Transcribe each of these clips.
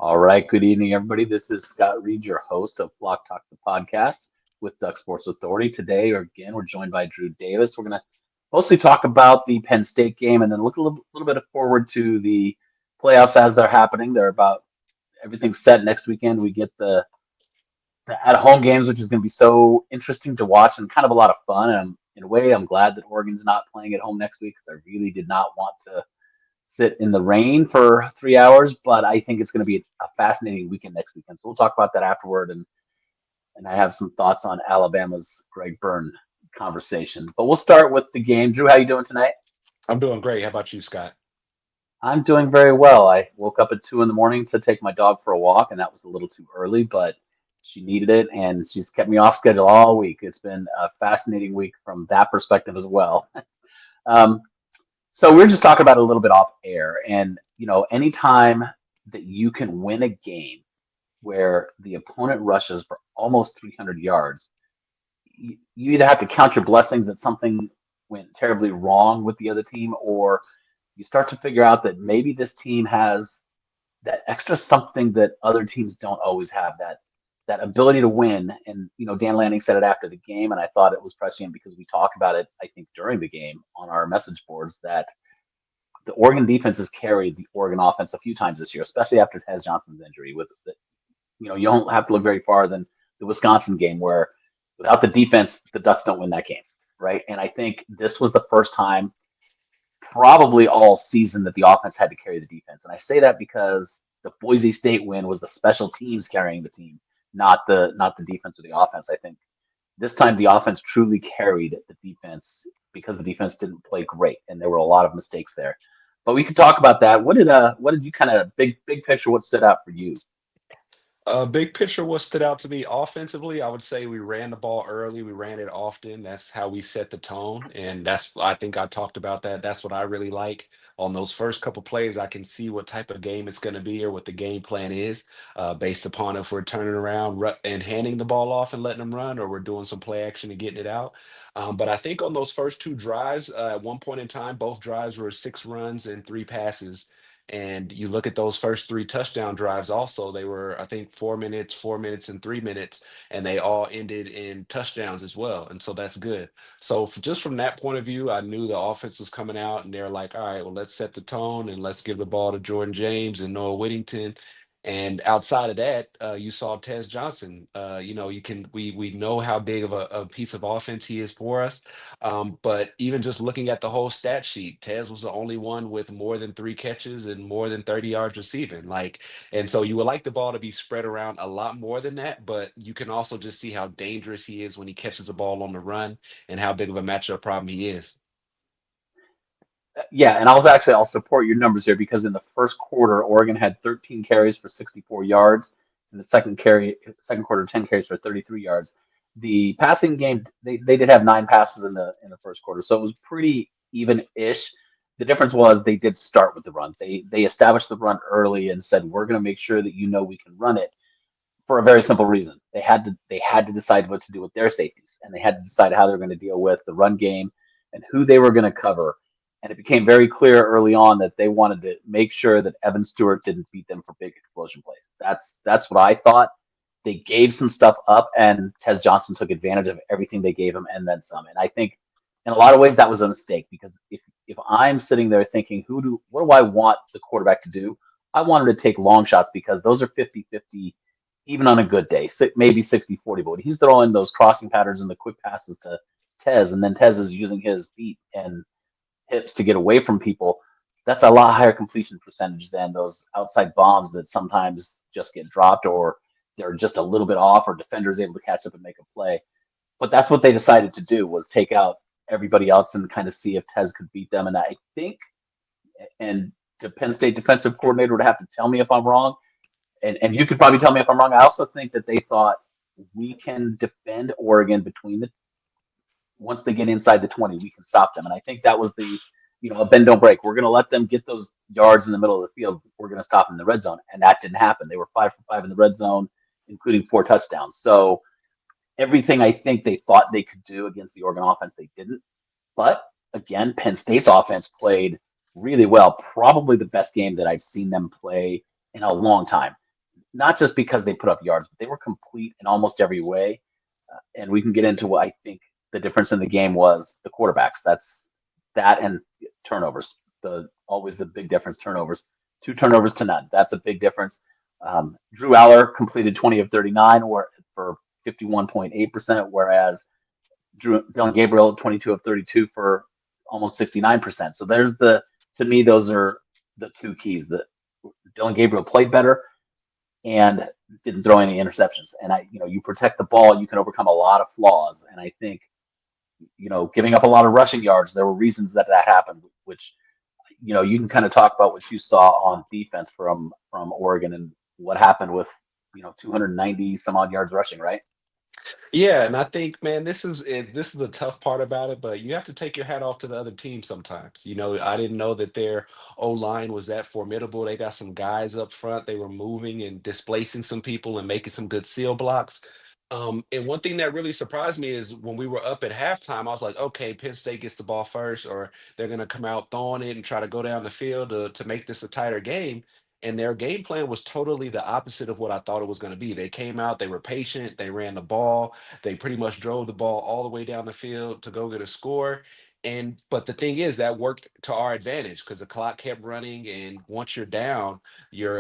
All right. Good evening, everybody. This is Scott Reed, your host of Flock Talk, the podcast with Duck Sports Authority. Today, again, we're joined by Drew Davis. We're going to mostly talk about the Penn State game and then look a little bit forward to the playoffs as they're happening. They're about everything's set next weekend. We get the at-home games, which is going to be so interesting to watch and kind of a lot of fun. And in a way, I'm glad that Oregon's not playing at home next week because I really did not want to sit in the rain for 3 hours, but I think it's going to be a fascinating weekend next weekend. So we'll talk about that afterward, and I have some thoughts on Alabama's Greg Byrne conversation. But we'll start with the game. Drew, how you doing tonight? I'm doing great. How about you, Scott? I'm doing very well. I woke up at 2 in the morning to take my dog for a walk, and that was a little too early, but she needed it, and she's kept me off schedule all week. It's been a fascinating week from that perspective as well. Um, So we're just talking about it a little bit off air, and anytime that you can win a game where the opponent rushes for almost 300 yards, you either have to count your blessings that something went terribly wrong with the other team, or you start to figure out that maybe this team has that extra something that other teams don't always have, that ability to win. And Dan Lanning said it after the game, and I thought it was prescient because we talked about it, I think, during the game on our message boards that the Oregon defense has carried the Oregon offense a few times this year, especially after Tez Johnson's injury. You don't have to look very far than the Wisconsin game where without the defense, the Ducks don't win that game, right? And I think this was the first time probably all season that the offense had to carry the defense. And I say that because the Boise State win was the special teams carrying the team, not the defense or the offense. I think this time the offense truly carried the defense because the defense didn't play great and there were a lot of mistakes there. But we could talk about that. What did you kind of big picture? What stood out for you? Big picture, what stood out to me offensively, I would say we ran the ball early, we ran it often. That's how we set the tone, and I think I talked about that. That's what I really like. On those first couple plays, I can see what type of game it's going to be or what the game plan is, based upon if we're turning around and handing the ball off and letting them run, or we're doing some play action and getting it out. But I think on those first two drives, at one point in time, both drives were 6 runs and 3 passes. And you look at those first three touchdown drives, also, they were, I think, 4 minutes, 4 minutes, and 3 minutes, and they all ended in touchdowns as well. And so that's good. So just from that point of view, I knew the offense was coming out, and they're like, all right, well, let's set the tone and let's give the ball to Jordan James and Noah Whittington. And outside of that, you saw Tez Johnson. We know how big of a piece of offense he is for us. But even just looking at the whole stat sheet, Tez was the only one with more than 3 catches and more than 30 yards receiving. And so you would like the ball to be spread around a lot more than that, but you can also just see how dangerous he is when he catches the ball on the run and how big of a matchup problem he is. Yeah, and I'll support your numbers here because in the first quarter, Oregon had 13 carries for 64 yards. In the second quarter, 10 carries for 33 yards. The passing game, they did have 9 passes in the first quarter, so it was pretty even-ish. The difference was they did start with the run. They established the run early and said, we're going to make sure that we can run it for a very simple reason. They had to decide what to do with their safeties, and they had to decide how they're going to deal with the run game and who they were going to cover. And it became very clear early on that they wanted to make sure that Evan Stewart didn't beat them for big explosion plays. That's what I thought. They gave some stuff up, and Tez Johnson took advantage of everything they gave him and then some. And I think in a lot of ways that was a mistake because if I'm sitting there thinking, what do I want the quarterback to do? I want him to take long shots because those are 50-50 even on a good day, maybe 60-40. But when he's throwing those crossing patterns and the quick passes to Tez, and then Tez is using his feet and hips to get away from people, that's a lot higher completion percentage than those outside bombs that sometimes just get dropped or they're just a little bit off or defenders able to catch up and make a play. But that's what they decided to do was take out everybody else and kind of see if Tez could beat them. And I think, and the Penn State defensive coordinator would have to tell me if I'm wrong, and you could probably tell me if I'm wrong. I also think that they thought we can defend Oregon between the once they get inside the 20, we can stop them. And I think that was a bend don't break. We're going to let them get those yards in the middle of the field. We're going to stop them in the red zone. And that didn't happen. They were 5 for 5 in the red zone, including 4 touchdowns. So everything I think they thought they could do against the Oregon offense, they didn't. But again, Penn State's offense played really well. Probably the best game that I've seen them play in a long time. not just because they put up yards, but they were complete in almost every way. And we can get into what I think the difference in the game was the quarterbacks. That's that and turnovers. The always the big difference. Turnovers, 2 turnovers to none. That's a big difference. Drew Aller completed 20 of 39 or for 51.8%, whereas Dylan Gabriel 22 of 32 for almost 69%. So there's the to me those are the two keys. The Dylan Gabriel played better and didn't throw any interceptions. And you protect the ball, you can overcome a lot of flaws. And I think, giving up a lot of rushing yards, there were reasons that happened, which, you can kind of talk about what you saw on defense from Oregon and what happened with, 290 some odd yards rushing, right? Yeah, and I think, man, this is the tough part about it, but you have to take your hat off to the other team sometimes. I didn't know that their O line was that formidable. They got some guys up front. They were moving and displacing some people and making some good seal blocks. And one thing that really surprised me is when we were up at halftime, I was like, okay, Penn State gets the ball first, or they're going to come out throwing it and try to go down the field to make this a tighter game. And their game plan was totally the opposite of what I thought it was going to be. They came out, they were patient, they ran the ball, they pretty much drove the ball all the way down the field to go get a score. And but the thing is that worked to our advantage because the clock kept running, and once you're down, your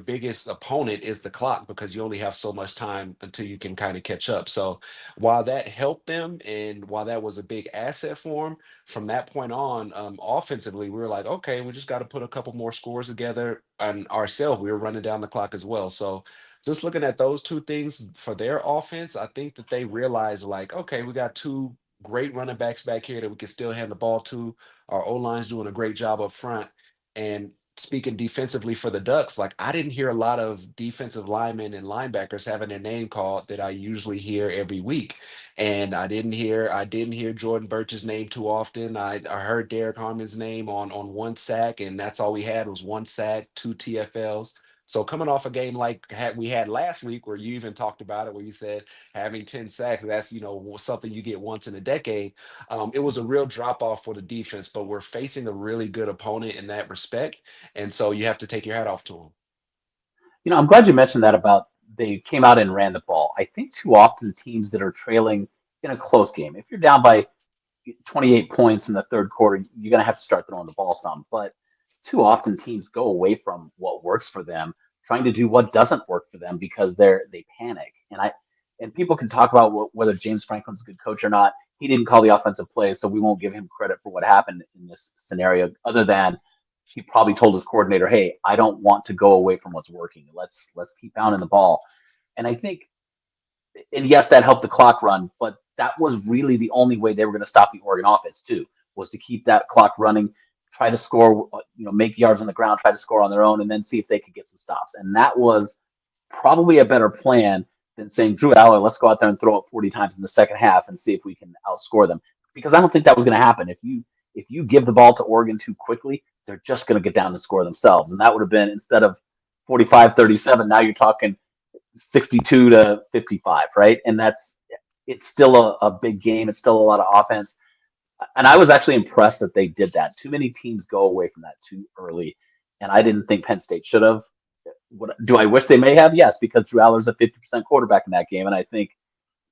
biggest opponent is the clock because you only have so much time until you can kind of catch up. So while that helped them and while that was a big asset for them, from that point on, offensively, we were like, okay, we just got to put a couple more scores together. And ourselves, we were running down the clock as well. So just looking at those two things for their offense, I think that they realized like, okay, we got two great running backs back here that we can still hand the ball to. Our O line's doing a great job up front. And speaking defensively for the Ducks, like I didn't hear a lot of defensive linemen and linebackers having their name called that I usually hear every week. And I didn't hear Jordan Birch's name too often. I heard Derek Harmon's name on one sack, and that's all we had was one sack, two TFLs. So coming off a game like we had last week, where you even talked about it, where you said having 10 sacks, that's something you get once in a decade. It was a real drop off for the defense, but we're facing a really good opponent in that respect, and so you have to take your hat off to them. I'm glad you mentioned that about they came out and ran the ball. I think too often teams that are trailing in a close game, if you're down by 28 points in the third quarter, you're going to have to start throwing the ball some. But too often teams go away from what works for them, trying to do what doesn't work for them because they panic. And people can talk about whether James Franklin's a good coach or not. He didn't call the offensive plays, so we won't give him credit for what happened in this scenario, other than he probably told his coordinator, "Hey, I don't want to go away from what's working. Let's keep pounding the ball." And I think and yes, that helped the clock run, but that was really the only way they were going to stop the Oregon offense too, was to keep that clock running, try to score, make yards on the ground, try to score on their own, and then see if they could get some stops. And that was probably a better plan than saying, Drew Aller, let's go out there and throw it 40 times in the second half and see if we can outscore them. Because I don't think that was going to happen. If you give the ball to Oregon too quickly, they're just going to get down and score themselves. And that would have been instead of 45-37, now you're talking 62 to 55, right? And it's still a big game. It's still a lot of offense. And I was actually impressed that they did that. Too many teams go away from that too early. And I didn't think Penn State should have. Do I wish they may have? Yes, because Drew Aller's a 50% quarterback in that game. And I think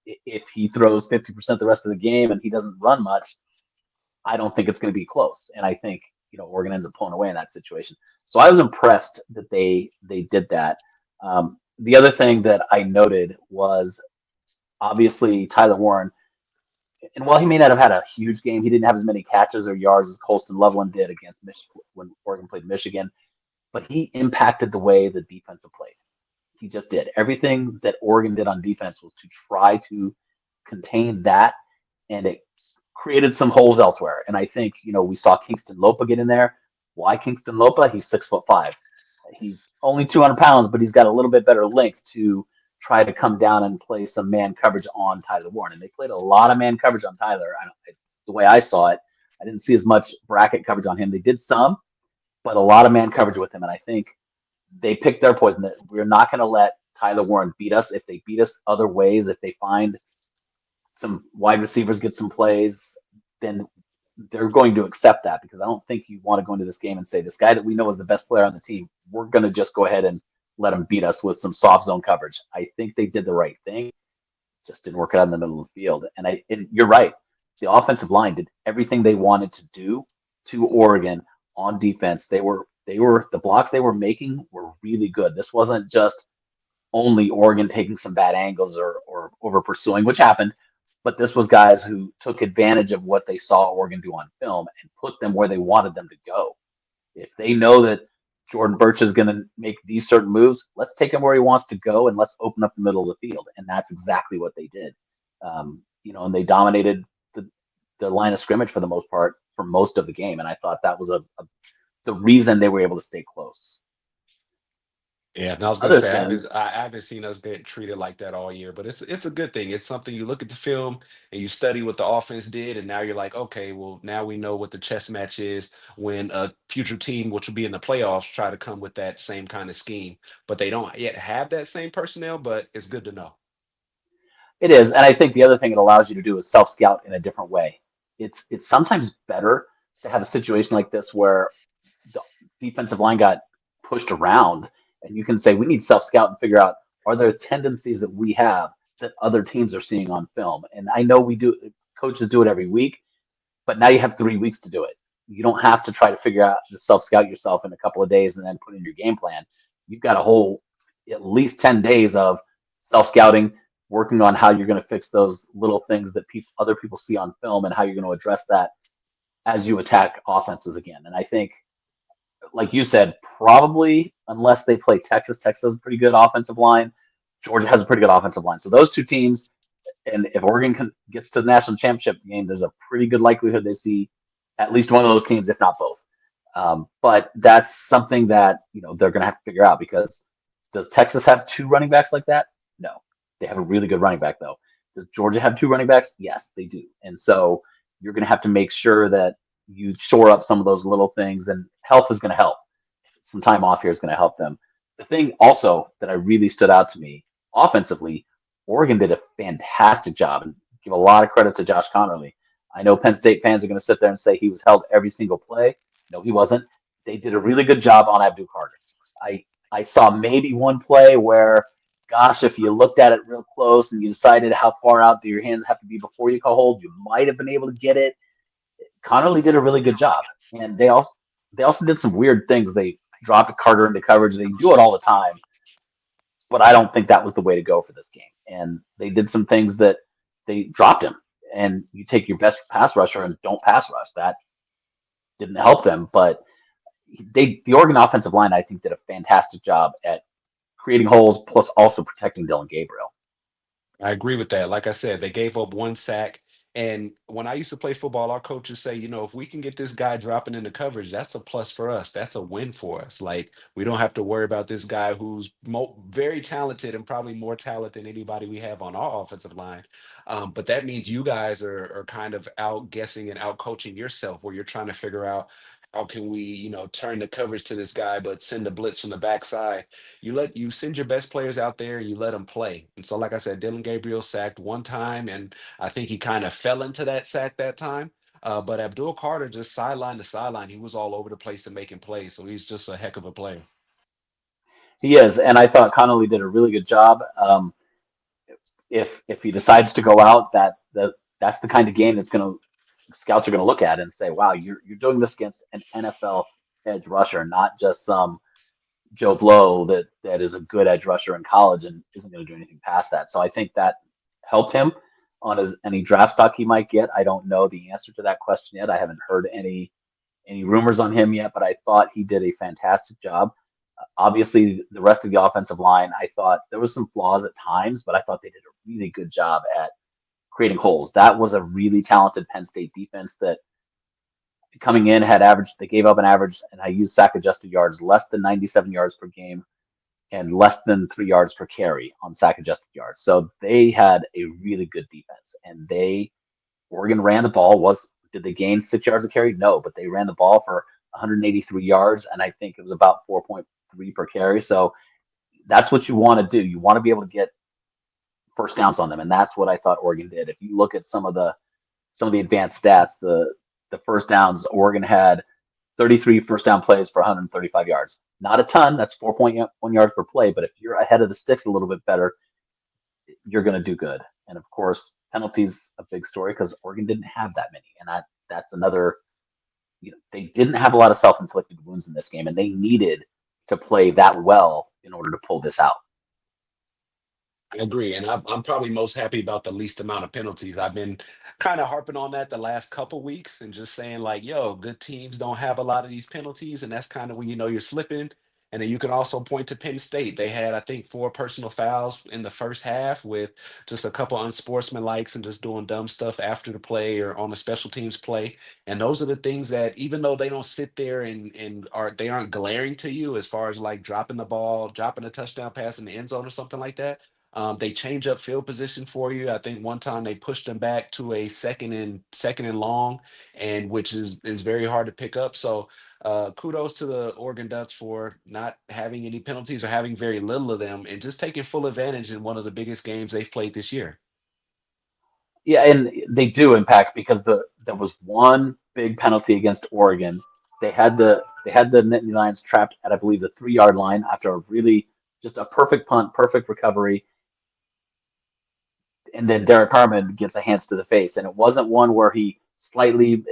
if he throws 50% the rest of the game and he doesn't run much, I don't think it's going to be close. And I think, Oregon ends up pulling away in that situation. So I was impressed that they did that. The other thing that I noted was obviously Tyler Warren. And while he may not have had a huge game, he didn't have as many catches or yards as Colston Loveland did against Michigan when Oregon played Michigan. But he impacted the way the defense played. He just did. Everything that Oregon did on defense was to try to contain that, and it created some holes elsewhere. And I think, we saw Kingston Lopa get in there. Why Kingston Lopa? He's 6'5". He's only 200 pounds, but he's got a little bit better length to try to come down and play some man coverage on Tyler Warren. And they played a lot of man coverage on Tyler. It's the way I saw it. I didn't see as much bracket coverage on him. They did some, but a lot of man coverage with him. And I think they picked their poison. That we're not going to let Tyler Warren beat us. If they beat us other ways, if they find some wide receivers get some plays, then they're going to accept that, because I don't think you want to go into this game and say, this guy that we know is the best player on the team, we're going to just go ahead and let them beat us with some soft zone coverage. I think they did the right thing. Just didn't work out in the middle of the field. And you're right. The offensive line did everything they wanted to do to Oregon on defense. They were the blocks they were making were really good. This wasn't just only Oregon taking some bad angles or over pursuing, which happened, but this was guys who took advantage of what they saw Oregon do on film and put them where they wanted them to go. If they know that Jordan Birch is going to make these certain moves, let's take him where he wants to go and let's open up the middle of the field. And that's exactly what they did. And they dominated the line of scrimmage for the most part for most of the game. And I thought that was the reason they were able to stay close. Yeah, and I was gonna Other say thing, I haven't seen us get treated like that all year, but it's a good thing. It's something you look at the film and you study what the offense did, and now you're like, okay, well now we know what the chess match is when a future team, which will be in the playoffs, try to come with that same kind of scheme, but they don't yet have that same personnel. But it's good to know. it is, and I think the other thing it allows you to do is self scout in a different way. It's sometimes better to have a situation like this where the defensive line got pushed around, and you can say we need self scout and figure out are there tendencies that we have that other teams are seeing on film. And I know we do, coaches do it every week, but now you have 3 weeks to do it. You don't have to try to figure out the self scout yourself in a couple of days and then put in your game plan. You've got a whole at least 10 days of self scouting, working on how you're going to fix those little things that other people see on film and how you're going to address that as you attack offenses again. And I think, like you said, probably unless they play Texas, Texas has a pretty good offensive line. Georgia has a pretty good offensive line. So those two teams, and if gets to the national championship game, there's a pretty good likelihood they see at least one of those teams, if not both. But that's something that they're going to have to figure out because does Texas have two running backs like that? No, they have a really good running back though. Does Georgia have two running backs? Yes, they do. And so you're going to have to make sure that you shore up some of those little things, and health is going to help. Some time off here is going to help them. The thing also that I really stood out to me offensively, Oregon did a fantastic job, and give a lot of credit to Josh Connerly. I know Penn State fans are going to sit there and say he was held every single play. No, he wasn't. They did a really good job on Abdul Carter. I saw maybe one play where, gosh, if you looked at it real close and you decided how far out do your hands have to be before you call hold, you might have been able to get it. Connerly did a really good job, and they also did some weird things. They dropped Carter into coverage. They do it all the time, but I don't think that was the way to go for this game. And they did some things that they dropped him. And you take your best pass rusher and don't pass rush. That didn't help them. But the Oregon offensive line, I think, did a fantastic job at creating holes, plus also protecting Dylan Gabriel. I agree with that. Like I said, they gave up one sack. And when I used to play football, our coaches say, if we can get this guy dropping into coverage, that's a plus for us. That's a win for us. Like, we don't have to worry about this guy who's very talented and probably more talented than anybody we have on our offensive line. But that means you guys are kind of out guessing and out coaching yourself, where you're trying to figure out how can we, turn the coverage to this guy, but send the blitz from the backside. You send your best players out there and you let them play. And so, like I said, Dylan Gabriel sacked one time, and I think he kind of fell into that sack that time. But Abdul Carter just sideline to sideline, he was all over the place and making plays. So he's just a heck of a player. He is, and I thought Connolly did a really good job. If he decides to go out, that's the kind of game that's going to scouts are going to look at and say, "Wow, you're doing this against an NFL edge rusher, not just some Joe Blow that is a good edge rusher in college and isn't going to do anything past that." So I think that helped him on any draft stock he might get. I don't know the answer to that question yet. I haven't heard any rumors on him yet, but I thought he did a fantastic job. Obviously, the rest of the offensive line, I thought there was some flaws at times, but I thought they did a really good job at creating holes. That was a really talented Penn State defense that coming in had averaged, they gave up an average, and I used sack adjusted yards, less than 97 yards per game and less than 3 yards per carry on sack adjusted yards. So they had a really good defense, and Oregon ran the ball. Did they gain 6 yards a carry? No, but they ran the ball for 183 yards, and I think it was about 4.3 per carry. So that's what you want to do. You want to be able to get first downs on them, and that's what I thought Oregon did. If you look at some of the advanced stats, the first downs, Oregon had 33 first down plays for 135 yards. Not a ton. That's 4.1 yards per play. But if you're ahead of the sticks a little bit better, you're going to do good. And of course, penalties a big story because Oregon didn't have that many, and that's another. They didn't have a lot of self-inflicted wounds in this game, and they needed to play that well in order to pull this out. I agree, and I'm probably most happy about the least amount of penalties. I've been kind of harping on that the last couple weeks and just saying like, "Yo, good teams don't have a lot of these penalties," and that's kind of when you know you're slipping. And then you can also point to Penn State. They had, I think, 4 personal fouls in the first half with just a couple unsportsmanlikes and just doing dumb stuff after the play or on the special teams play. And those are the things that, even though they don't sit there and they aren't glaring to you as far as like dropping the ball, dropping a touchdown pass in the end zone or something like that, they change up field position for you. I think one time they pushed them back to a second and long, and which is very hard to pick up. So kudos to the Oregon Ducks for not having any penalties or having very little of them, and just taking full advantage in one of the biggest games they've played this year. Yeah, and they do impact because there was one big penalty against Oregon. They had the Nittany Lions trapped at, I believe, the 3 yard line after a really just a perfect punt, perfect recovery, and then Derek Harmon gets a hands to the face, and it wasn't one where he slightly.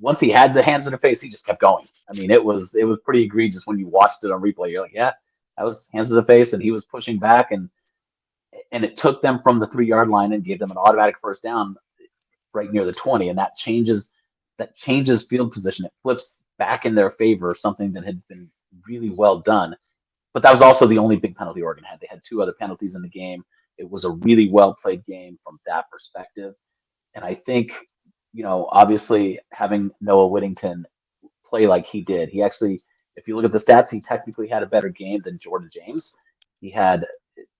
Once he had the hands to the face, he just kept going. I mean, it was pretty egregious when you watched it on replay. You're like, yeah, that was hands to the face, and he was pushing back, and it took them from the 3 yard line and gave them an automatic first down right near the 20, and that changes field position. It flips back in their favor, something that had been really well done. But that was also the only big penalty Oregon had. They had two other penalties in the game. It was a really well played game from that perspective. And I think, obviously having Noah Whittington play like he did, he actually, if you look at the stats, he technically had a better game than Jordan James. He had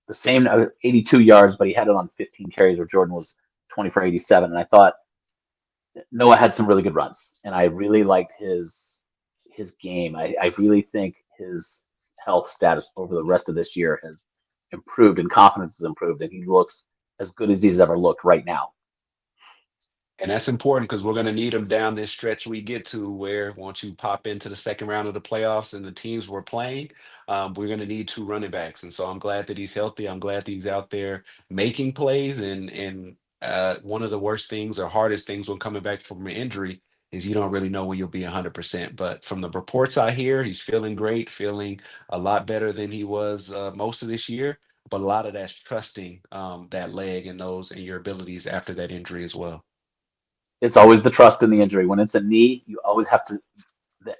the same 82 yards, but he had it on 15 carries where Jordan was 20 for 87. And I thought Noah had some really good runs, and I really liked his game. I really think his health status over the rest of this year has improved, and confidence has improved, and he looks as good as he's ever looked right now. And that's important because we're going to need them down this stretch we get to where once you pop into the second round of the playoffs and the teams we're playing, we're going to need two running backs. And so I'm glad that he's healthy. I'm glad that he's out there making plays. And one of the worst things or hardest things when coming back from an injury is you don't really know when you'll be 100%. But from the reports I hear, he's feeling great, feeling a lot better than he was most of this year. But a lot of that's trusting that leg and those and your abilities after that injury as well. It's always the trust in the injury. When it's a knee, you always have to.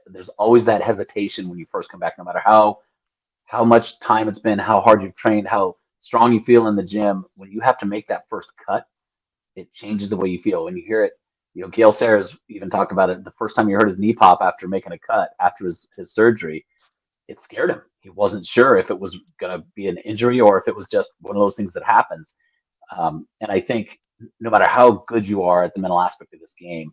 There's always that hesitation when you first come back, no matter how much time it's been, how hard you've trained, how strong you feel in the gym. When you have to make that first cut, it changes the way you feel. When you hear it, Gail Sayers even talked about it. The first time he heard his knee pop after making a cut after his surgery, it scared him. He wasn't sure if it was going to be an injury or if it was just one of those things that happens. And I think no matter how good you are at the mental aspect of this game,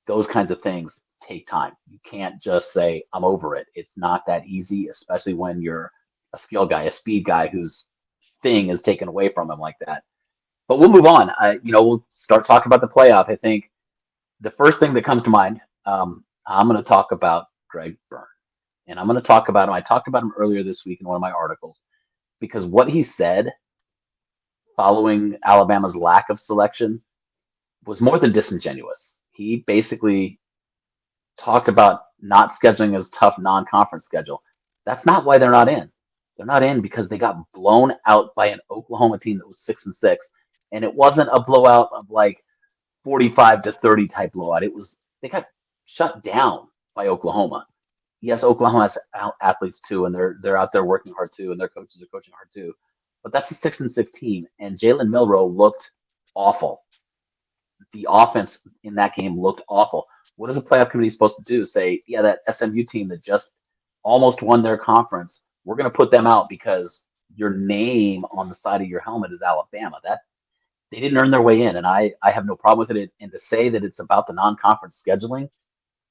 those kinds of things take time. You can't just say, I'm over it. It's not that easy, especially when you're a skill guy, a speed guy whose thing is taken away from him like that. But we'll move on. We'll start talking about the playoff. I think the first thing that comes to mind, I'm going to talk about Greg Byrne. And I'm going to talk about him. I talked about him earlier this week in one of my articles because what he said following Alabama's lack of selection was more than disingenuous. He basically talked about not scheduling as tough non-conference schedule. That's not why they're not in. They're not in because they got blown out by an Oklahoma team that was 6-6, and it wasn't a blowout of like 45-30 type blowout. It was they got shut down by Oklahoma. Yes, Oklahoma has athletes too, and they're out there working hard too, and their coaches are coaching hard too. But that's a 6-6 team, and Jalen Milroe looked awful. The offense in that game looked awful. What is a playoff committee supposed to do? Say, yeah, that SMU team that just almost won their conference, we're going to put them out because your name on the side of your helmet is Alabama. That they didn't earn their way in, and I have no problem with it. And to say that it's about the non-conference scheduling,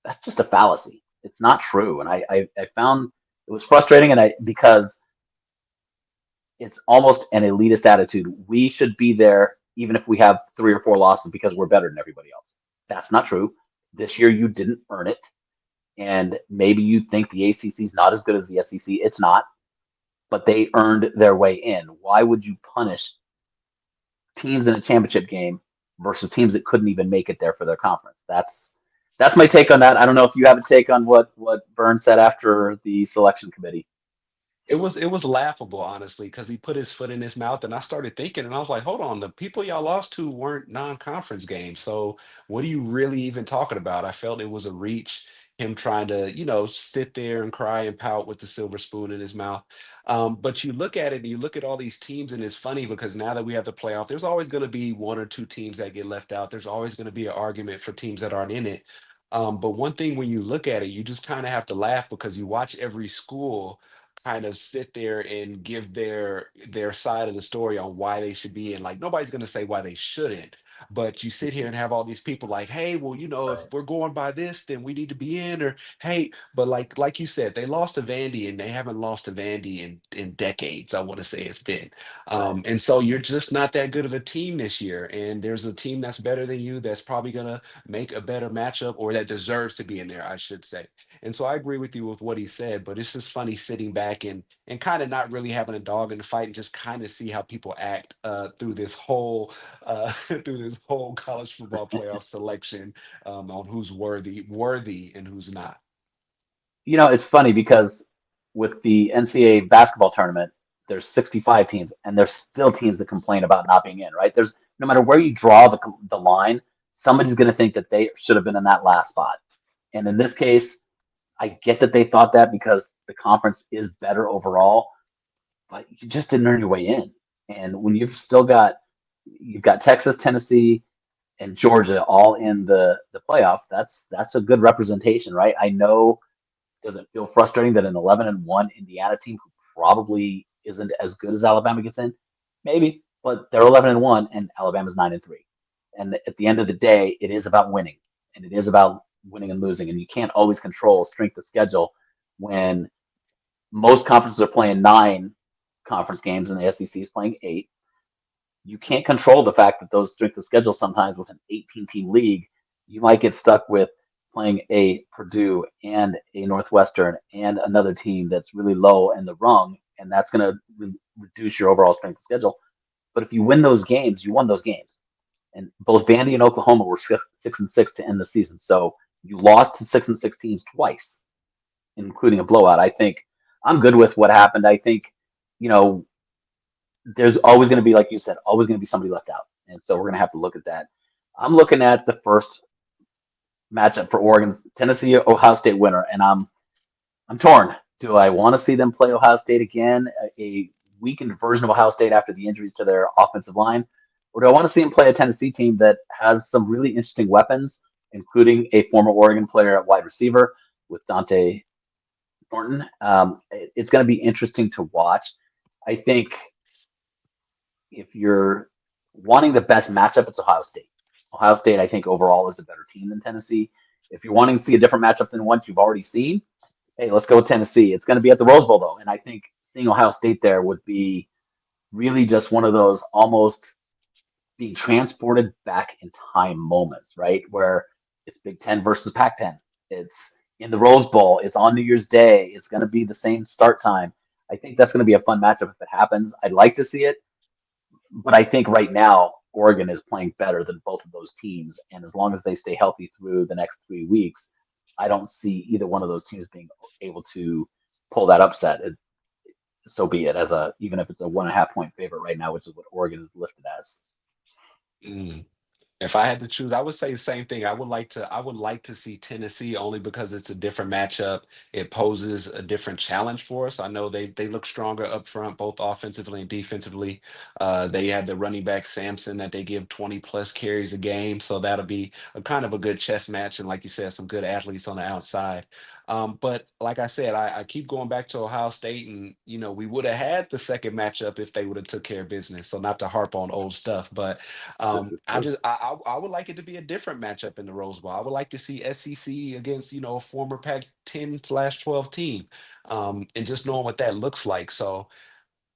that's just a fallacy. It's not true, and I found it was frustrating, and because it's almost an elitist attitude. We should be there even if we have 3 or 4 losses because we're better than everybody else. That's not true. This year you didn't earn it. And maybe you think the ACC is not as good as the SEC. It's not, but they earned their way in. Why would you punish teams in a championship game versus teams that couldn't even make it there for their conference? That's my take on that. I don't know if you have a take on what Byrne said after the selection committee. It was laughable, honestly, because he put his foot in his mouth, and I started thinking, and I was like, "Hold on, the people y'all lost to weren't non-conference games. So what are you really even talking about?" I felt it was a reach, him trying to, sit there and cry and pout with the silver spoon in his mouth. But you look at it, and you look at all these teams, and it's funny because now that we have the playoff, there's always going to be one or two teams that get left out. There's always going to be an argument for teams that aren't in it. But one thing when you look at it, you just kind of have to laugh because you watch every school kind of sit there and give their side of the story on why they should be in. Like nobody's going to say why they shouldn't, but you sit here and have all these people like, hey, well, if Right. we're going by this, then we need to be in. Or hey, but like you said, they lost to Vandy and they haven't lost to Vandy in decades. I want to say it's been. Right. And so you're just not that good of a team this year, and there's a team that's better than you that's probably going to make a better matchup, or that deserves to be in there, I should say. And so I agree with you with what he said, but it's just funny sitting back and kind of not really having a dog in the fight and just kind of see how people act through this whole through this whole college football playoff selection, on who's worthy and who's not. It's funny because with the NCAA basketball tournament, there's 65 teams, and there's still teams that complain about not being in. Right? There's no matter where you draw the line, somebody's going to think that they should have been in that last spot. And in this case, I get that they thought that because the conference is better overall, but you just didn't earn your way in. And when you've got Texas, Tennessee, and Georgia all in the playoff, that's a good representation, right? I know, does it feel frustrating that an 11-1 Indiana team who probably isn't as good as Alabama gets in? Maybe, but they're 11-1 and Alabama's 9-3. And at the end of the day, it is about winning, and it is about winning and losing. And you can't always control strength of schedule when most conferences are playing 9 conference games and the SEC is playing 8. You can't control the fact that those strength of schedule sometimes with an 18-team league, you might get stuck with playing a Purdue and a Northwestern and another team that's really low in the rung, and that's going to reduce your overall strength of schedule. But if you win those games, you won those games. And both Vandy and Oklahoma were 6-6 to end the season. So you lost to 6-6 teams twice, including a blowout. I think I'm good with what happened. I think, you know, there's always going to be, like you said, always going to be somebody left out. And so we're going to have to look at that. I'm looking at the first matchup for Oregon's Tennessee Ohio State winner, and I'm torn. Do I want to see them play Ohio State again, a weakened version of Ohio State after the injuries to their offensive line, or do I want to see them play a Tennessee team that has some really interesting weapons, including a former Oregon player at wide receiver with Dante Thornton? It's going to be interesting to watch. I think if you're wanting the best matchup, it's Ohio State. Ohio State, I think, overall is a better team than Tennessee. If you're wanting to see a different matchup than ones you've already seen, hey, let's go with Tennessee. It's going to be at the Rose Bowl, though. And I think seeing Ohio State there would be really just one of those almost being transported back in time moments, right? Where it's Big Ten versus Pac 10. It's in the Rose Bowl. It's on New Year's Day. It's going to be the same start time. I think that's going to be a fun matchup if it happens. I'd like to see it, but I think right now Oregon is playing better than both of those teams, and as long as they stay healthy through the next 3 weeks, I don't see either one of those teams being able to pull that upset. So be it. As a even if it's a 1.5 point favorite right now, which is what Oregon is listed as. Mm. If I had to choose, I would say the same thing. I would like to see Tennessee only because it's a different matchup. It poses a different challenge for us. I know they look stronger up front, both offensively and defensively. They have the running back Samson that they give 20 plus carries a game. So that'll be a kind of a good chess match. And like you said, some good athletes on the outside. But like I said, I keep going back to Ohio State, and we would have had the second matchup if they would have took care of business. So not to harp on old stuff, but This is I true. just I would like it to be a different matchup in the Rose Bowl. I would like to see SEC against a former Pac-10/12 team, and just knowing what that looks like. So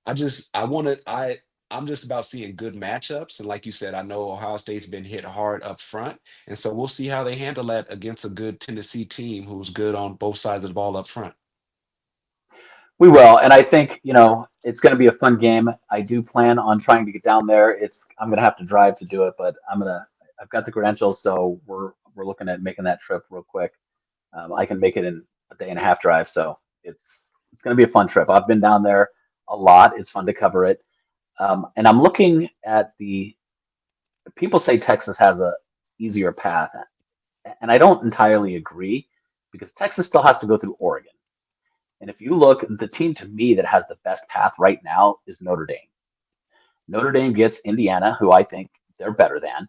I just I want to I'm just about seeing good matchups. And like you said, I know Ohio State's been hit hard up front. And so we'll see how they handle that against a good Tennessee team who's good on both sides of the ball up front. We will, and I think it's going to be a fun game. I do plan on trying to get down there. I'm going to have to drive to do it, but I've got the credentials, so we're looking at making that trip real quick. I can make it in a day and a half drive, so it's going to be a fun trip. I've been down there a lot. It's fun to cover it, and I'm looking at the people say Texas has a easier path, and I don't entirely agree because Texas still has to go through Oregon. And if you look, the team to me that has the best path right now is Notre Dame. Notre Dame gets Indiana, who I think they're better than.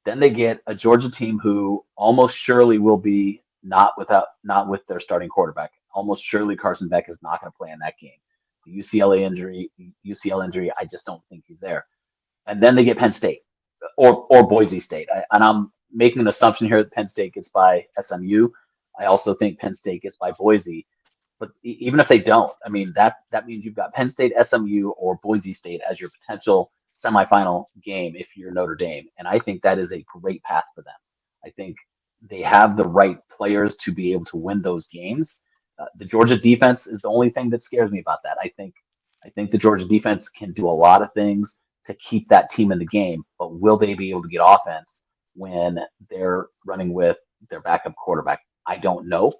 Then they get a Georgia team who almost surely will be not with their starting quarterback. Almost surely Carson Beck is not going to play in that game. The UCL injury, I just don't think he's there. And then they get Penn State or Boise State. And I'm making an assumption here that Penn State gets by SMU. I also think Penn State gets by Boise. But even if they don't, I mean that means you've got Penn State, SMU, or Boise State as your potential semifinal game if you're Notre Dame, and I think that is a great path for them. I think they have the right players to be able to win those games. The Georgia defense is the only thing that scares me about that. I think the Georgia defense can do a lot of things to keep that team in the game, but will they be able to get offense when they're running with their backup quarterback? I don't know,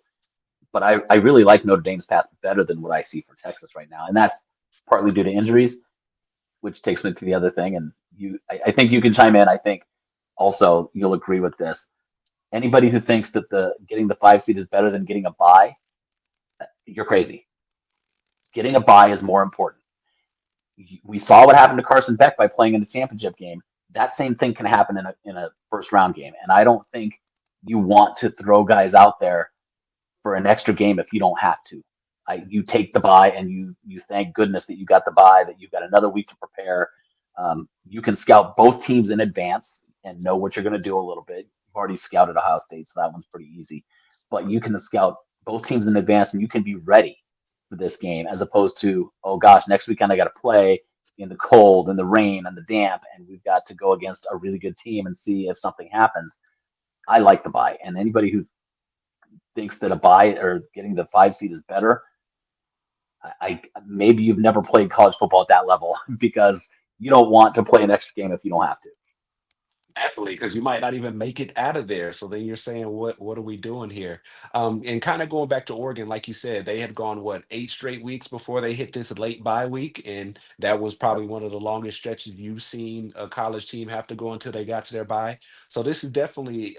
but I really like Notre Dame's path better than what I see for Texas right now, and that's partly due to injuries, which takes me to the other thing. And I think you can chime in. I think also you'll agree with this. Anybody who thinks that the getting the 5 seed is better than getting a bye, you're crazy. Getting a bye is more important. We saw what happened to Carson Beck by playing in the championship game. That same thing can happen in a first round game, and I don't think you want to throw guys out there for an extra game if you don't have to. You take the bye and you thank goodness that you got the bye, that you've got another week to prepare. You can scout both teams in advance and know what you're going to do a little bit. You've already scouted Ohio State, so that one's pretty easy. But you can scout both teams in advance and you can be ready for this game as opposed to, oh gosh, next weekend I got to play in the cold and the rain and the damp, and we've got to go against a really good team and see if something happens. I like the bye, and anybody who thinks that a bye or getting the 5 seed is better, I maybe you've never played college football at that level because you don't want to play an extra game if you don't have to. Definitely, because you might not even make it out of there. So then you're saying, what are we doing here? And kind of going back to Oregon, like you said, they had gone what 8 straight weeks before they hit this late bye week, and that was probably one of the longest stretches you've seen a college team have to go until they got to their bye. So this is definitely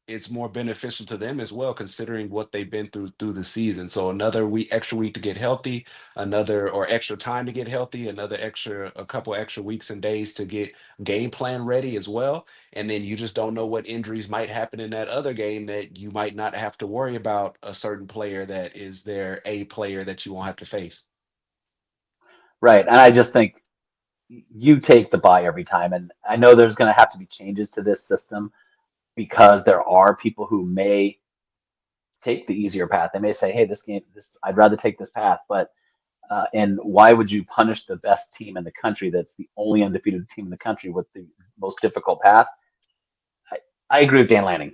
it's more beneficial to them as well, considering what they've been through the season. So another week, extra week to get healthy, another or extra time to get healthy, another extra a couple extra weeks and days to get game plan ready as well. And then you just don't know what injuries might happen in that other game that you might not have to worry about a certain player that is their A player that you won't have to face. Right. And I just think you take the bye every time. And I know there's going to have to be changes to this system because there are people who may take the easier path. They may say, hey, I'd rather take this path. But and why would you punish the best team in the country that's the only undefeated team in the country with the most difficult path? I, I agree with Dan Lanning.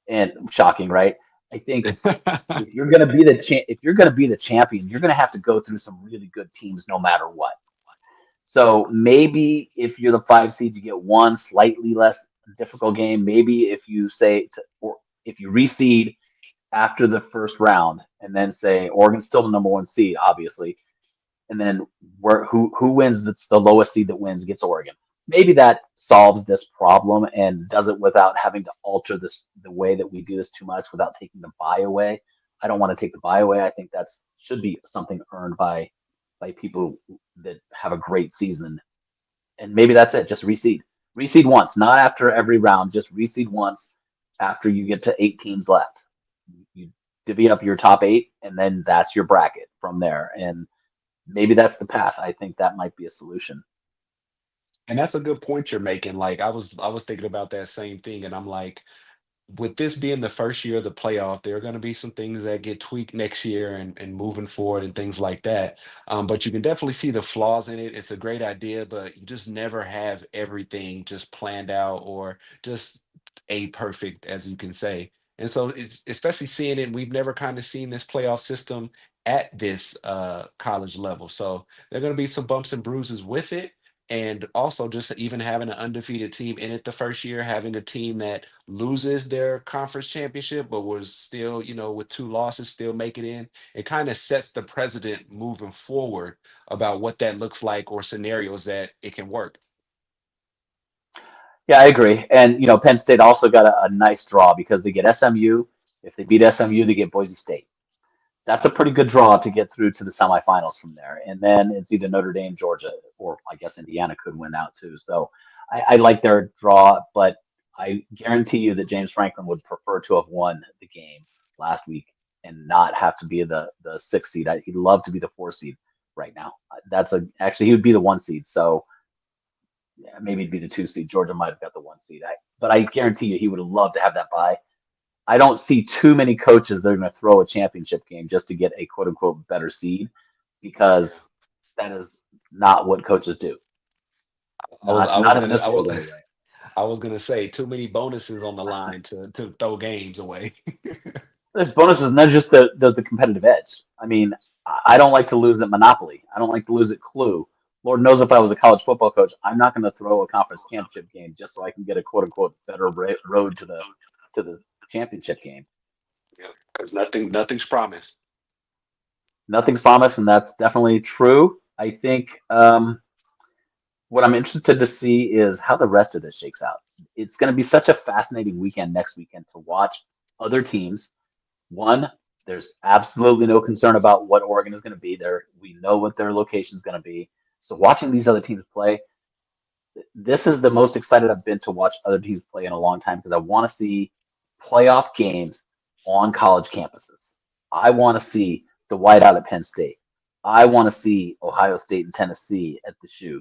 And shocking, right? I think if you're going to be if you're going to be the champion, you're going to have to go through some really good teams no matter what. So maybe if you're the 5 seed, you get one slightly less difficult game. Maybe if you or if you reseed after the first round and then say Oregon's still the number 1 seed, obviously, and then who wins? That's the lowest seed that wins gets Oregon. Maybe that solves this problem and does it without having to alter the way that we do this too much without taking the buy away. I don't want to take the buy away. I think that's should be something earned by people that have a great season. And maybe that's it. Just reseed. Reseed once, not after every round. Just reseed once after you get to 8 teams left. You divvy up your top 8, and then that's your bracket from there. And maybe that's the path. I think that might be a solution. And that's a good point you're making. Like I was thinking about that same thing, and I'm like, with this being the first year of the playoff, there are going to be some things that get tweaked next year and moving forward and things like that. But you can definitely see the flaws in it. It's a great idea, but you just never have everything just planned out or just a perfect, as you can say. And so it's especially seeing it, we've never kind of seen this playoff system at this college level. So there are going to be some bumps and bruises with it. And also just even having an undefeated team in it the first year, having a team that loses their conference championship, but was still, with two losses, still make it in. It kind of sets the precedent moving forward about what that looks like or scenarios that it can work. Yeah, I agree. And Penn State also got a nice draw because they get SMU. If they beat SMU, they get Boise State. That's a pretty good draw to get through to the semifinals from there. And then it's either Notre Dame, Georgia, or I guess Indiana could win out too. So I like their draw, but I guarantee you that James Franklin would prefer to have won the game last week and not have to be the sixth seed. He'd love to be the four seed right now. Actually he would be the one seed. So yeah, maybe it'd be the two seed. Georgia might have got the one seed. But I guarantee you he would love to have that bye. I don't see too many coaches that are going to throw a championship game just to get a quote unquote better seed Yeah. because that is not what coaches do. I was Not I was not in gonna this I was world anyway. I was gonna say too many bonuses on the line to throw games away. There's bonuses, and that's just the competitive edge. I mean, I don't like to lose at Monopoly. I don't like to lose at Clue. Lord knows if I was a college football coach, I'm not going to throw a conference championship game just so I can get a quote unquote better road to the championship game. Yeah, because nothing's promised. Nothing's promised, and that's definitely true. I think what I'm interested to see is how the rest of this shakes out. It's going to be such a fascinating weekend next weekend to watch other teams. One, there's absolutely no concern about what Oregon is going to be there. We know what their location is going to be. So watching these other teams play, this is the most excited I've been to watch other teams play in a long time because I want to see playoff games on college campuses. I want to see the whiteout at Penn State. I want to see Ohio State and Tennessee at the shoe.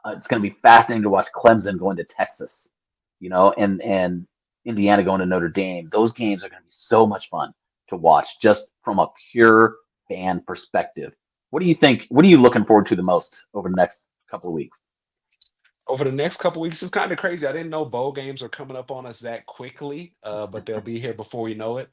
It's going to be fascinating to watch Clemson going to Texas, and Indiana going to Notre Dame. Those games are going to be so much fun to watch just from a pure fan perspective. What do you think? What are you looking forward to the most over the next couple of weeks? Over the next couple weeks, it's kind of crazy. I didn't know bowl games are coming up on us that quickly, but they'll be here before we know it.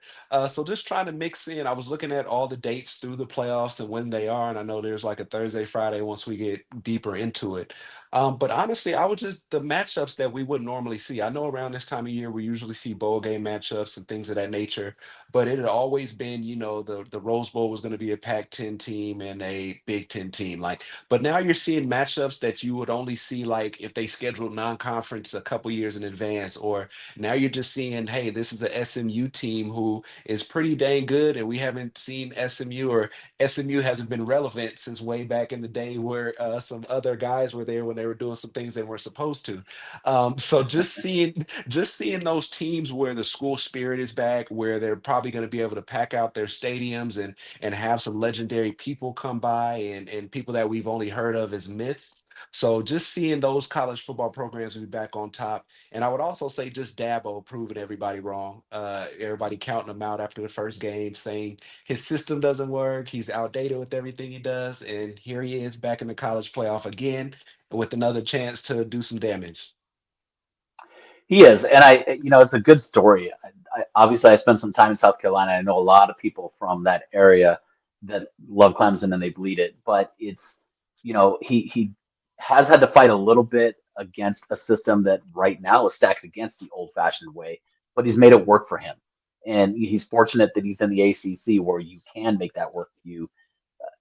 So just trying to mix in. I was looking at all the dates through the playoffs and when they are, and I know there's like a Thursday, Friday once we get deeper into it. But honestly, I was just the matchups that we wouldn't normally see. I know around this time of year we usually see bowl game matchups and things of that nature, but it had always been, the Rose Bowl was going to be a Pac-10 team and a Big Ten team. But now you're seeing matchups that you would only see like if they scheduled non-conference a couple years in advance, or now you're just seeing, hey, this is a SMU team who is pretty dang good, and we haven't seen SMU or SMU hasn't been relevant since way back in the day where some other guys were there when they were doing some things they weren't supposed to. So just seeing those teams where the school spirit is back, where they're probably going to be able to pack out their stadiums and have some legendary people come by and people that we've only heard of as myths. So just seeing those college football programs be back on top. And I would also say just Dabo proving everybody wrong. Everybody counting him out after the first game, saying his system doesn't work. He's outdated with everything he does. And here he is back in the college playoff again with another chance to do some damage. He is, and it's a good story. Obviously, I spent some time in South Carolina. I know a lot of people from that area that love Clemson and they bleed it. But he has had to fight a little bit against a system that right now is stacked against the old-fashioned way, but he's made it work for him, and he's fortunate that he's in the ACC where you can make that work for you.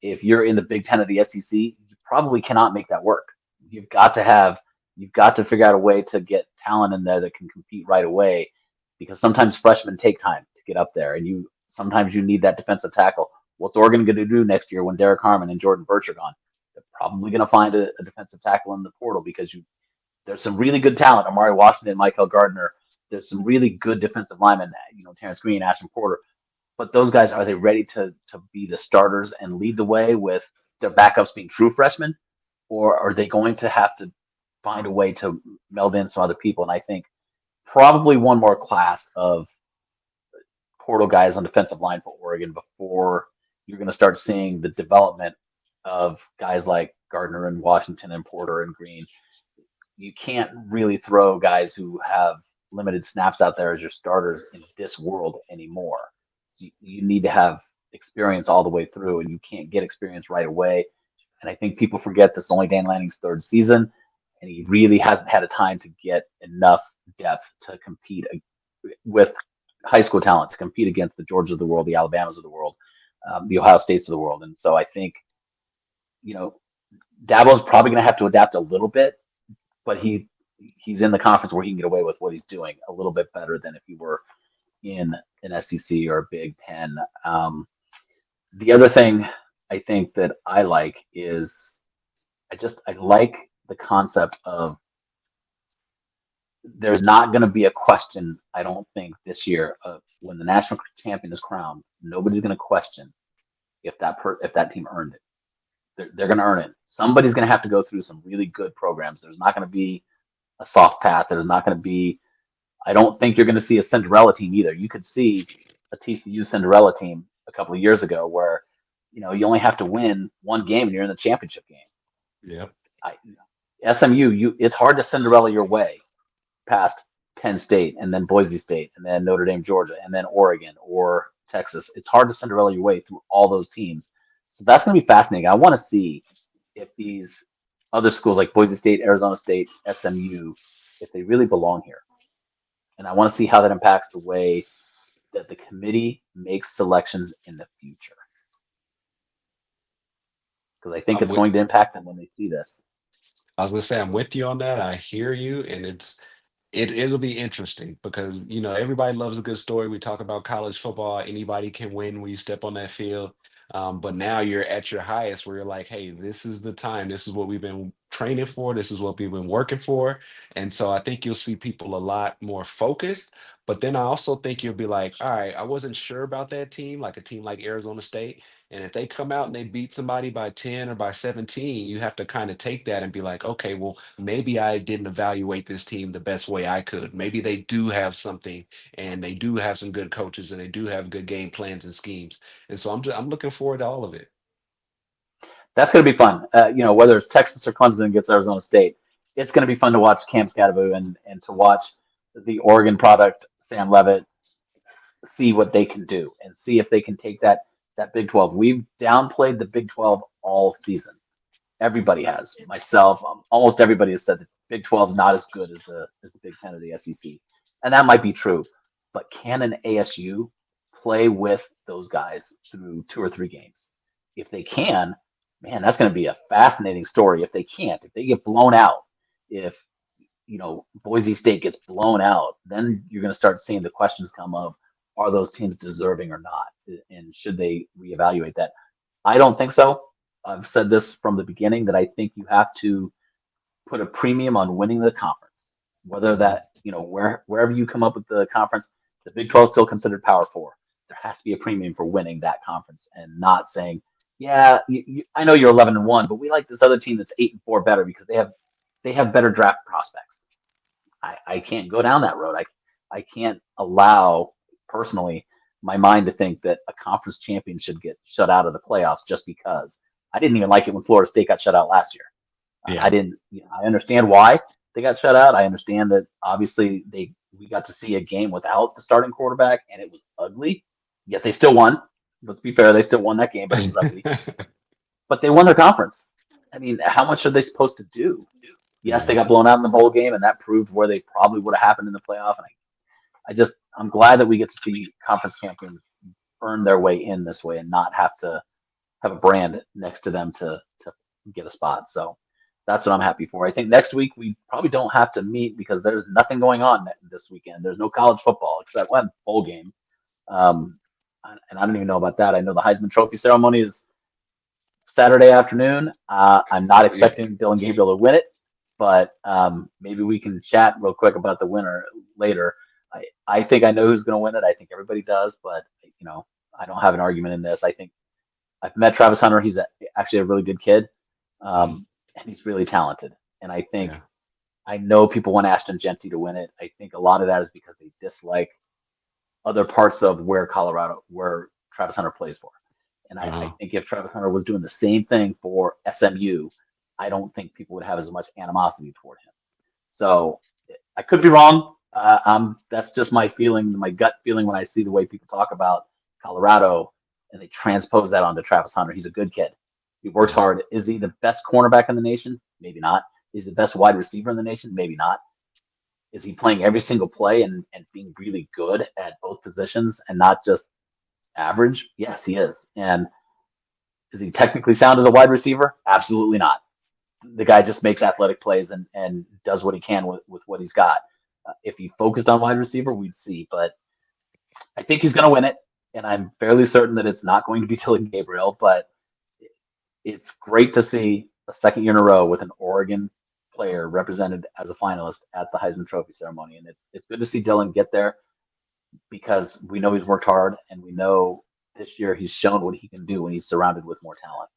If you're in the Big Ten of the SEC, you probably cannot make that work. You've got to have you've got to figure out a way to get talent in there that can compete right away, because sometimes freshmen take time to get up there, and you sometimes you need that defensive tackle. What's Oregon going to do next year when Derek Harmon and Jordan Birch are gone? They're probably going to find a defensive tackle in the portal because there's some really good talent. Amari Washington, Michael Gardner. There's some really good defensive linemen. Terrence Green, Ashton Porter, but those guys, are they ready to be the starters and lead the way with their backups being true freshmen, or are they going to have to find a way to meld in some other people? And I think probably one more class of portal guys on defensive line for Oregon before you're going to start seeing the development of guys like Gardner and Washington and Porter and Green. You can't really throw guys who have limited snaps out there as your starters in this world anymore. So you need to have experience all the way through, and you can't get experience right away. And I think people forget this is only Dan Lanning's third season, and he really hasn't had a time to get enough depth to compete with high school talent to compete against the Georgias of the world, the Alabamas of the world, the Ohio States of the world. And so I think, you know, Dabo's probably going to have to adapt a little bit, but he's in the conference where he can get away with what he's doing a little bit better than if he were in an SEC or a Big Ten. The other thing I think that I like is I like the concept of there's not going to be a question. I don't think this year when the national champion is crowned, nobody's going to question if that team earned it. They're going to earn it. Somebody's going to have to go through some really good programs. There's not going to be a soft path. There's not going to be. I don't think you're going to see a Cinderella team either. You could see a TCU Cinderella team a couple of years ago where you only have to win one game and you're in the championship game. Yeah. SMU, it's hard to Cinderella your way past Penn State and then Boise State and then Notre Dame, Georgia, and then Oregon or Texas. It's hard to Cinderella your way through all those teams. So that's going to be fascinating. I want to see if these other schools like Boise State, Arizona State, SMU, if they really belong here. And I want to see how that impacts the way that the committee makes selections in the future. Because I think I'm it's with going to impact them when they see this. I was gonna say I'm with you on that. I hear you, and it'll be interesting because everybody loves a good story. We talk about college football. Anybody can win when you step on that field. But now you're at your highest where you're like, hey, this is the time. This is what we've been training for. This is what we've been working for. And so I think you'll see people a lot more focused. But then I also think you'll be like, all right, I wasn't sure about that team, like a team like Arizona State. And if they come out and they beat somebody by 10 or by 17, you have to kind of take that and be like, okay, well, maybe I didn't evaluate this team the best way I could. Maybe they do have something and they do have some good coaches and they do have good game plans and schemes. And so I'm looking forward to all of it. That's going to be fun. Whether it's Texas or Clemson against Arizona State, it's going to be fun to watch Cam Scadaboo and to watch the Oregon product, Sam Levitt, see what they can do and see if they can take that Big 12. We've downplayed the Big 12 all season. Everybody has. Myself, almost everybody has said that Big 12 is not as good as the Big 10 or the SEC, and that might be true. But can an ASU play with those guys through 2 or 3 games? If they can, man, that's going to be a fascinating story. If they can't, if they get blown out, if Boise State gets blown out, then you're going to start seeing the questions come of are those teams deserving or not, and should they reevaluate that? I don't think so. I've said this from the beginning that I think you have to put a premium on winning the conference, whether Mhm. that wherever you come up with the conference, the Big 12 is still considered Power Four. There has to be a premium for winning that conference and not saying, yeah, I know you're 11-1, but we like this other team that's 8-4 better because they have better draft prospects. I can't go down that road. I can't allow personally my mind to think that a conference champion should get shut out of the playoffs just because. I didn't even like it when Florida State got shut out last year. I Yeah. didn't. I understand why they got shut out. I understand that obviously we got to see a game without the starting quarterback and it was ugly. Yet they still won. Let's be fair, they still won that game, but it was ugly. But they won their conference. I mean, how much are they supposed to do? Yes, they Yeah. got blown out in the bowl game, and that proved where they probably would have happened in the playoff. And I'm glad that we get to see conference champions earn their way in this way and not have to have a brand next to them to get a spot. So that's what I'm happy for. I think next week we probably don't have to meet because there's nothing going on this weekend. There's no college football except one bowl games. Um, and I don't even know about that. I know the Heisman Trophy ceremony is Saturday afternoon. I'm not Yeah. expecting Dylan Gabriel to win it, but maybe we can chat real quick about the winner later. I think I know who's going to win it. I think everybody does, but I don't have an argument in this. I think I've met Travis Hunter. He's actually a really good kid, Mhm. and he's really talented. And I think Yeah. I know people want Ashton Genty to win it. I think a lot of that is because they dislike other parts of where Travis Hunter plays for. And I Uh-huh. think if Travis Hunter was doing the same thing for SMU, I don't think people would have as much animosity toward him. So I could be wrong. That's just my feeling, my gut feeling when I see the way people talk about Colorado and they transpose that onto Travis Hunter. He's a good kid. He works Uh-huh. hard. Is he the best cornerback in the nation? Maybe not. Is he the best wide receiver in the nation? Maybe not. Is he playing every single play and being really good at both positions and not just average? Yes, he is. And is he technically sound as a wide receiver? Absolutely not. The guy just makes athletic plays and does what he can with what he's got. If he focused on wide receiver, we'd see. But I think he's going to win it. And I'm fairly certain that it's not going to be Dylan Gabriel. But it's great to see a second year in a row with an Oregon player represented as a finalist at the Heisman Trophy ceremony. And it's good to see Dylan get there because we know he's worked hard and we know this year he's shown what he can do when he's surrounded with more talent.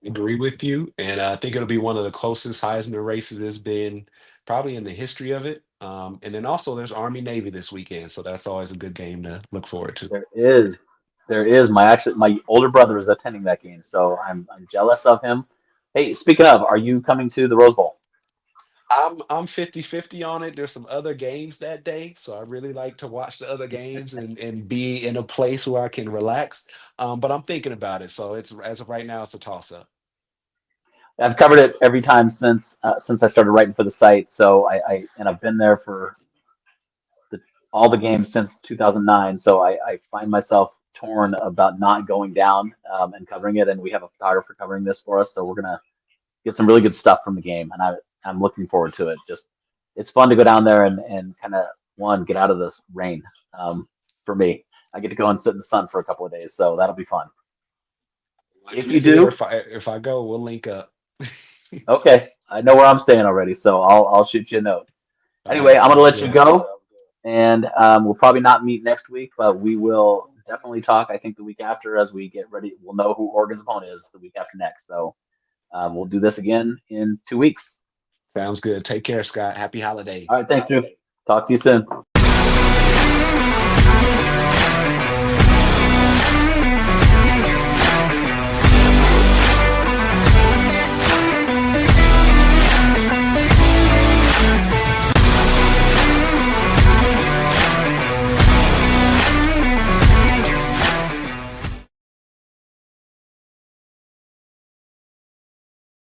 Agree with you, and I think it'll be one of the closest Heisman races there's been probably in the history of it. And then also there's Army Navy this weekend, so that's always a good game to look forward to. There is, there is. My older brother is attending that game, so I'm jealous of him. Hey, speaking of, are you coming to the Rose Bowl? I'm 50-50 on it. There's some other games that day, so I really like to watch the other games and be in a place where I can relax. But I'm thinking about it, so it's as of right now, it's a toss up. I've covered it every time since I started writing for the site. So and I've been there for the, all the games since 2009. So I find myself torn about not going down and covering it. And we have a photographer covering this for us, so we're gonna get some really good stuff from the game, and I'm looking forward to it. Just it's fun to go down there and kind of one get out of this rain. For me, I get to go and sit in the sun for a couple of days, so that'll be fun. Once If you're you there, do, if I go, we'll link up. okay, I know where I'm staying already, so I'll shoot you a note. All Anyway, right, I'm gonna sounds let you good. go, and we'll probably not meet next week, but we will definitely talk. I think the week after, as we get ready, we'll know who Oregon's opponent is the week after next. So we'll do this again in 2 weeks. Sounds good. Take care, Scott. Happy All holidays. right, thanks, Drew. Talk to you soon.